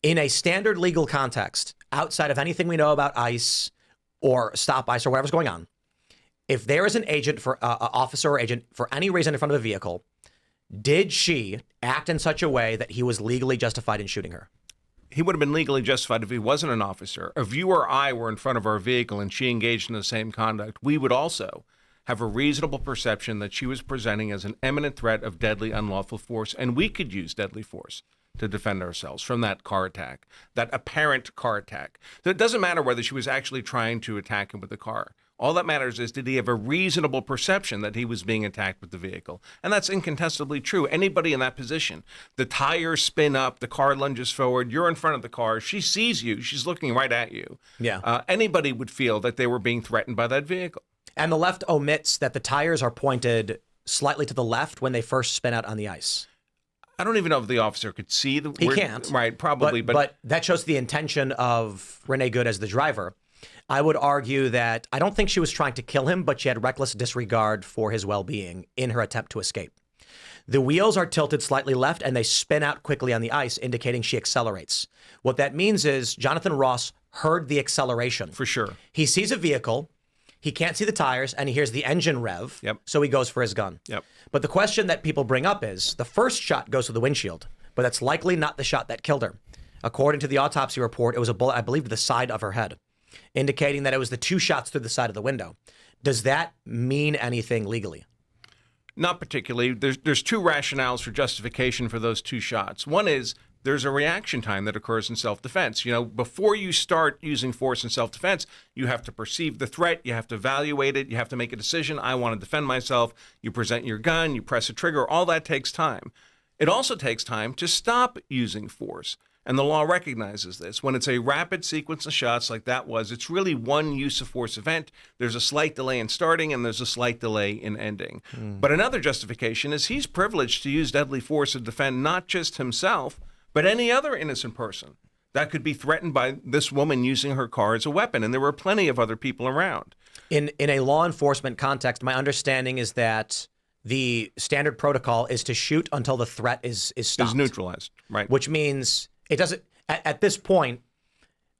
In a standard legal context, outside of anything we know about ICE or stop ICE or whatever's going on, if there is an agent for officer or agent for any reason in front of a vehicle, did she act in such a way that he was legally justified in shooting her? He would have been legally justified if he wasn't an officer. If you or I were in front of our vehicle and she engaged in the same conduct, we would also have a reasonable perception that she was presenting as an imminent threat of deadly unlawful force, and we could use deadly force to defend ourselves from that car attack, that apparent car attack. So it doesn't matter whether she was actually trying to attack him with the car. All that matters is, did he have a reasonable perception that he was being attacked with the vehicle? And that's incontestably true. Anybody in that position, the tires spin up, the car lunges forward, you're in front of the car, she sees you, she's looking right at you. Yeah. Anybody would feel that they were being threatened by that vehicle. And the left omits that the tires are pointed slightly to the left when they first spin out on the ice. I don't even know if the officer could see the. He can't. Right, probably. But that shows the intention of Renee Good as the driver. I would argue that I don't think she was trying to kill him, but she had reckless disregard for his well-being in her attempt to escape. The wheels are tilted slightly left and they spin out quickly on the ice, indicating she accelerates. What that means is Jonathan Ross heard the acceleration. For sure. He sees a vehicle, he can't see the tires, and he hears the engine rev, Yep. so he goes for his gun. Yep. But the question that people bring up is, the first shot goes to the windshield, but that's likely not the shot that killed her. According to the autopsy report, it was a bullet, I believe, to the side of her head, indicating that it was the two shots through the side of the window. Does that mean anything legally? Not particularly. There's two rationales for justification for those two shots. One is there's a reaction time that occurs in self-defense. You know, before you start using force in self-defense, you have to perceive the threat, you have to evaluate it, you have to make a decision. I want to defend myself. You present your gun, you press a trigger. All that takes time. It also takes time to stop using force. And the law recognizes this. When it's a rapid sequence of shots like that was, it's really one use of force event. There's a slight delay in starting and there's a slight delay in ending. But another justification is he's privileged to use deadly force to defend not just himself, but any other innocent person that could be threatened by this woman using her car as a weapon. And there were plenty of other people around. In a law enforcement context, my understanding is that the standard protocol is to shoot until the threat is stopped. Is neutralized, right. Which means it doesn't, at this point,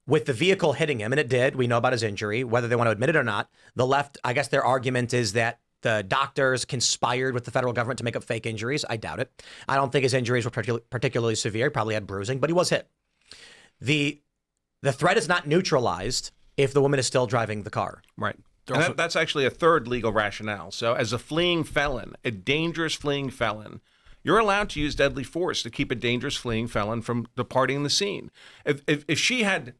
with the vehicle hitting him, and it did, we know about his injury, whether they want to admit it or not, the left, I guess their argument is that the doctors conspired with the federal government to make up fake injuries. I doubt it. I don't think his injuries were particularly severe. He probably had bruising, but he was hit. The threat is not neutralized if the woman is still driving the car. Right. And that's actually a third legal rationale. So as a fleeing felon, a dangerous fleeing felon, you're allowed to use deadly force to keep a dangerous fleeing felon from departing the scene. If she had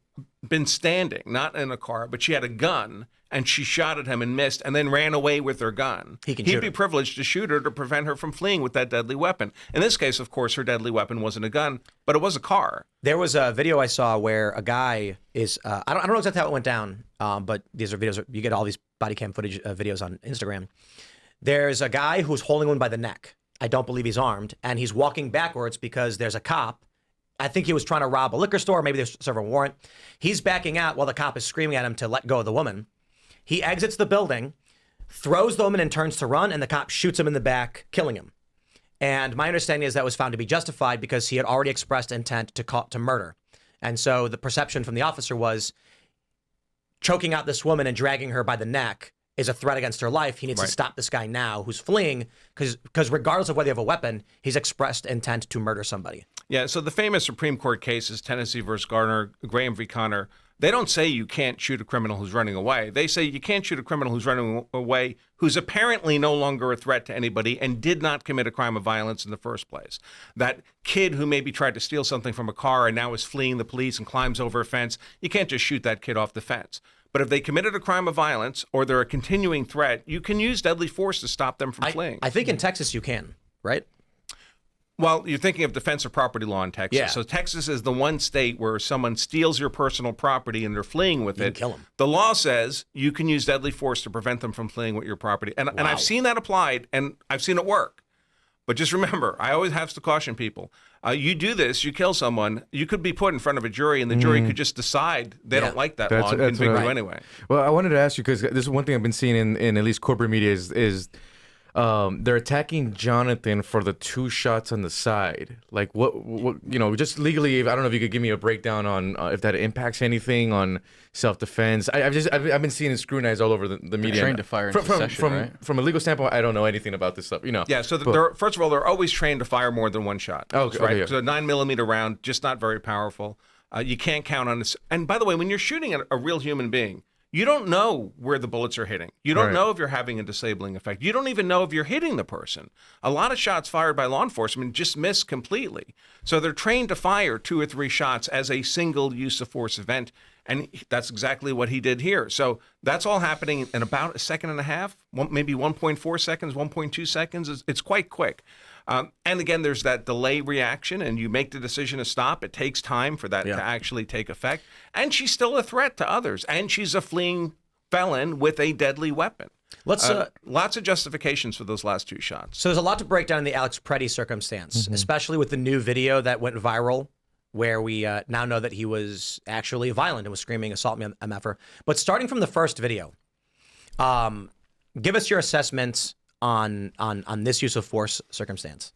been standing, not in a car, but she had a gun and she shot at him and missed and then ran away with her gun, he'd be privileged to shoot her to prevent her from fleeing with that deadly weapon. In this case, of course, her deadly weapon wasn't a gun, but it was a car. There was a video I saw where a guy is, I don't know exactly how it went down, but these are videos, you get all these body cam footage videos on Instagram. There's a guy who's holding one by the neck. I don't believe he's armed, and he's walking backwards because there's a cop. I think he was trying to rob a liquor store. Maybe there's serve a warrant. He's backing out while the cop is screaming at him to let go of the woman. He exits the building, throws the woman and turns to run, and the cop shoots him in the back, killing him. And my understanding is that was found to be justified because he had already expressed intent to murder. And so the perception from the officer was choking out this woman and dragging her by the neck is a threat against her life. He needs to stop this guy now who's fleeing because regardless of whether you have a weapon, he's expressed intent to murder somebody. Yeah, so the famous Supreme Court case is Tennessee versus Garner, Graham v. Connor. They don't say you can't shoot a criminal who's running away. They say you can't shoot a criminal who's running away who's apparently no longer a threat to anybody and did not commit a crime of violence in the first place. That kid who maybe tried to steal something from a car and now is fleeing the police and climbs over a fence, you can't just shoot that kid off the fence. But if they committed a crime of violence or they're a continuing threat, you can use deadly force to stop them from fleeing. I think in Texas you can, right? Well, you're thinking of defense of property law in Texas. Yeah. So Texas is the one state where someone steals your personal property and they're fleeing with You it. can kill them. The law says you can use deadly force to prevent them from fleeing with your property. And I've seen that applied, and I've seen it work. But just remember, I always have to caution people. You do this, you kill someone, you could be put in front of a jury, and the jury could just decide they don't like that law and convict you anyway. Well, I wanted to ask you, because this is one thing I've been seeing in at least corporate media is they're attacking Jonathan for the 2 shots on the side. Like what just legally, I don't know if you could give me a breakdown on if that impacts anything on self-defense. I've been seeing it scrutinized all over the media. Trained to fire in succession, right? From a legal standpoint, I don't know anything about this stuff. Yeah, so first of all, they're always trained to fire more than 1 shot. Oh, okay, right? yeah. So a 9mm round, just not very powerful. You can't count on this. And by the way, when you're shooting at a real human being, you don't know where the bullets are hitting. You don't know if you're having a disabling effect. You don't even know if you're hitting the person. A lot of shots fired by law enforcement just miss completely. So they're trained to fire 2 or 3 shots as a single use of force event. And that's exactly what he did here. So that's all happening in about 1.5 seconds, maybe 1.4 seconds, 1.2 seconds. It's quite quick. And again, there's that delay reaction, and you make the decision to stop. It takes time for that to actually take effect. And she's still a threat to others, and she's a fleeing felon with a deadly weapon. Let's Lots of justifications for those last 2 shots. So there's a lot to break down in the Alex Preddy circumstance, especially with the new video that went viral, where we now know that he was actually violent and was screaming, "Assault me, MFer." But starting from the first video, give us your assessments on this use of force circumstance.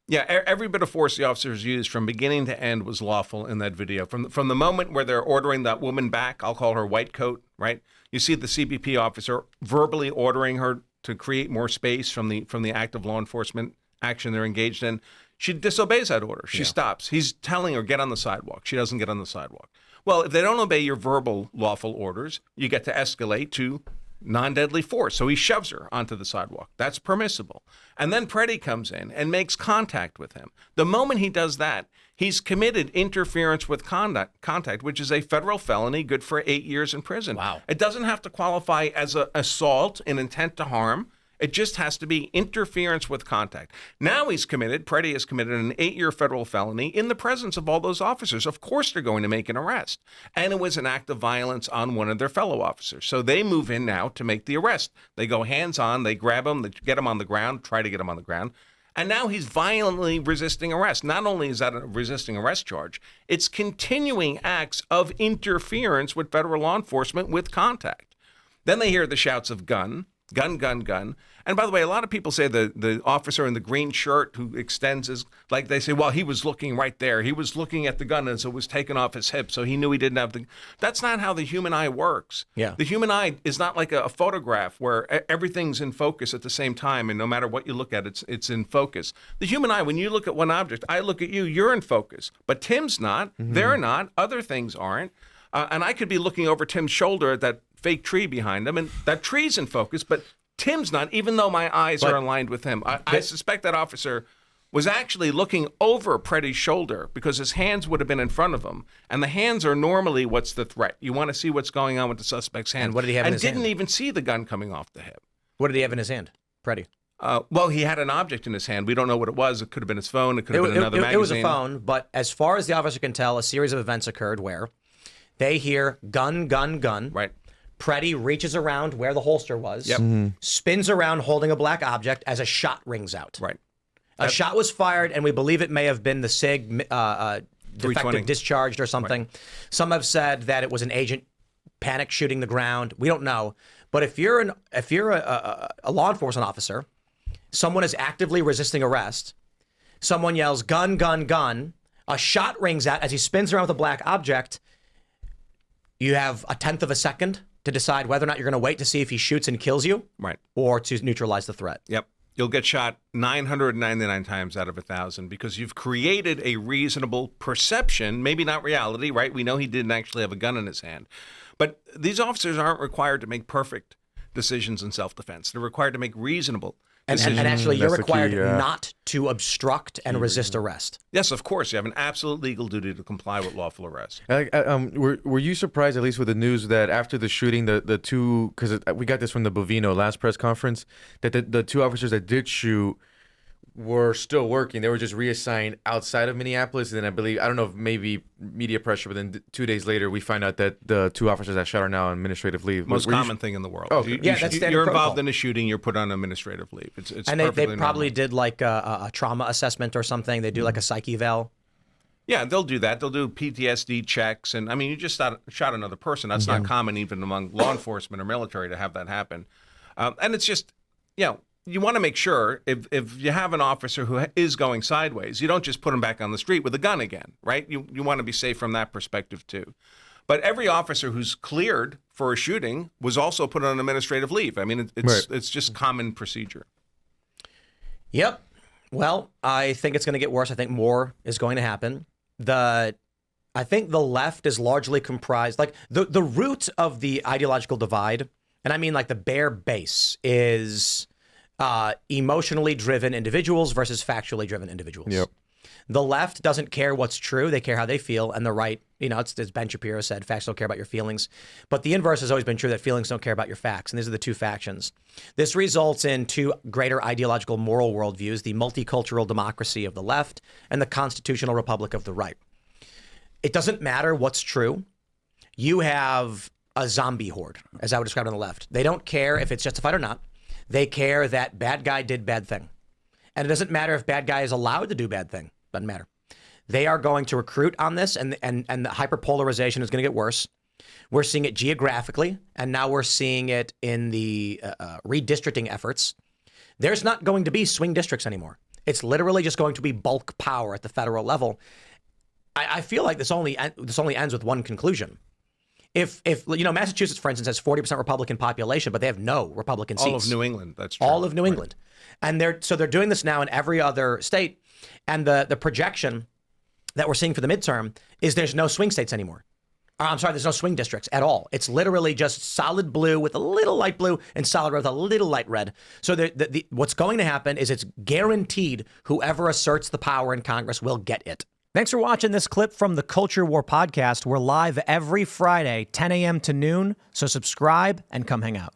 Yeah, every bit of force the officers used from beginning to end was lawful in that video. From the moment where they're ordering that woman back, I'll call her white coat, right? You see the CBP officer verbally ordering her to create more space from the act of law enforcement action they're engaged in. She disobeys that order. She stops. He's telling her, get on the sidewalk. She doesn't get on the sidewalk. Well, if they don't obey your verbal lawful orders, you get to escalate to non-deadly force. So he shoves her onto the sidewalk. That's permissible. And then Preddy comes in and makes contact with him. The moment he does that, he's committed interference with contact, which is a federal felony, good for 8 years in prison. Wow. It doesn't have to qualify as an assault, an intent to harm. It just has to be interference with contact. Now Preddy has committed an 8-year federal felony in the presence of all those officers. Of course they're going to make an arrest. And it was an act of violence on one of their fellow officers. So they move in now to make the arrest. They go hands-on, they grab him, they get him on the ground, try to get him on the ground. And now he's violently resisting arrest. Not only is that a resisting arrest charge, it's continuing acts of interference with federal law enforcement with contact. Then they hear the shouts of gun. Gun, gun, gun. And by the way, a lot of people say the officer in the green shirt who extends his, like they say, well, he was looking right there. He was looking at the gun as it was taken off his hip, so he knew he didn't have the... That's not how the human eye works. Yeah. The human eye is not like a photograph where everything's in focus at the same time, and no matter what you look at, it's in focus. The human eye, when you look at one object, I look at you, you're in focus. But Tim's not. They're not. Other things aren't. And I could be looking over Tim's shoulder at that fake tree behind him, and that tree's in focus, but Tim's not, even though my eyes are aligned with him. I suspect that officer was actually looking over Preddy's shoulder because his hands would have been in front of him, and the hands are normally what's the threat. You want to see what's going on with the suspect's hand. And what did he have in his hand? And didn't even see the gun coming off the hip. What did he have in his hand, Preddy? Well, he had an object in his hand. We don't know what it was. It could have been his phone. It could have been another magazine. It was a phone, but as far as the officer can tell, a series of events occurred where they hear gun, gun, gun. Right. Preddy reaches around where the holster was, spins around holding a black object as a shot rings out. Right. A shot was fired, and we believe it may have been the SIG defective discharged or something. Right. Some have said that it was an agent panic shooting the ground. We don't know. But if you're a law enforcement officer, someone is actively resisting arrest, someone yells gun, gun, gun, a shot rings out as he spins around with a black object, you have 1/10 of a second to decide whether or not you're going to wait to see if he shoots and kills you, right, or to neutralize the threat. Yep. You'll get shot 999 times out of 1,000 because you've created a reasonable perception, maybe not reality, right? We know he didn't actually have a gun in his hand. But these officers aren't required to make perfect decisions in self-defense. They're required to make reasonable and actually, you're required not to obstruct and resist arrest. Yes, of course. You have an absolute legal duty to comply with lawful arrest. Were you surprised, at least with the news, that after the shooting, the two, because we got this from the Bovino last press conference, that the 2 officers that did shoot were still working. They were just reassigned outside of Minneapolis. And then I believe, I don't know if maybe media pressure, but then 2 days later, we find out that the 2 officers that shot are now on administrative leave. Most common thing in the world. Oh, okay. That's standard you're protocol. involved in a shooting, you're put on administrative leave. It's and they probably normal. did like a trauma assessment or something. They do like a psych eval. Yeah, they'll do that. They'll do PTSD checks. And I mean, you just shot another person. That's not common even among law enforcement or military to have that happen. And it's just, you want to make sure if you have an officer who is going sideways, you don't just put him back on the street with a gun again, right? You want to be safe from that perspective too. But every officer who's cleared for a shooting was also put on administrative leave. I mean, it's just common procedure. Yep. Well, I think it's going to get worse. I think more is going to happen. I think the left is largely comprised, like the root of the ideological divide, and I mean like the bare base, is emotionally driven individuals versus factually driven individuals. Yep. The left doesn't care what's true. They care how they feel. And the right, it's as Ben Shapiro said, facts don't care about your feelings. But the inverse has always been true, that feelings don't care about your facts. And these are the two factions. This results in two greater ideological moral worldviews, the multicultural democracy of the left and the constitutional republic of the right. It doesn't matter what's true. You have a zombie horde, as I would describe it on the left. They don't care if it's justified or not. They care that bad guy did bad thing. And it doesn't matter if bad guy is allowed to do bad thing. Doesn't matter. They are going to recruit on this, and the hyperpolarization is going to get worse. We're seeing it geographically, and now we're seeing it in the redistricting efforts. There's not going to be swing districts anymore. It's literally just going to be bulk power at the federal level. I feel like this only ends with one conclusion. If Massachusetts, for instance, has 40% Republican population, but they have no Republican seats. All of New England, that's true. All of New England. And they're doing this now in every other state. And the projection that we're seeing for the midterm is there's no swing states anymore. There's no swing districts at all. It's literally just solid blue with a little light blue and solid red with a little light red. So what's going to happen is it's guaranteed whoever asserts the power in Congress will get it. Thanks for watching this clip from the Culture War podcast. We're live every Friday, 10 a.m. to noon. So subscribe and come hang out.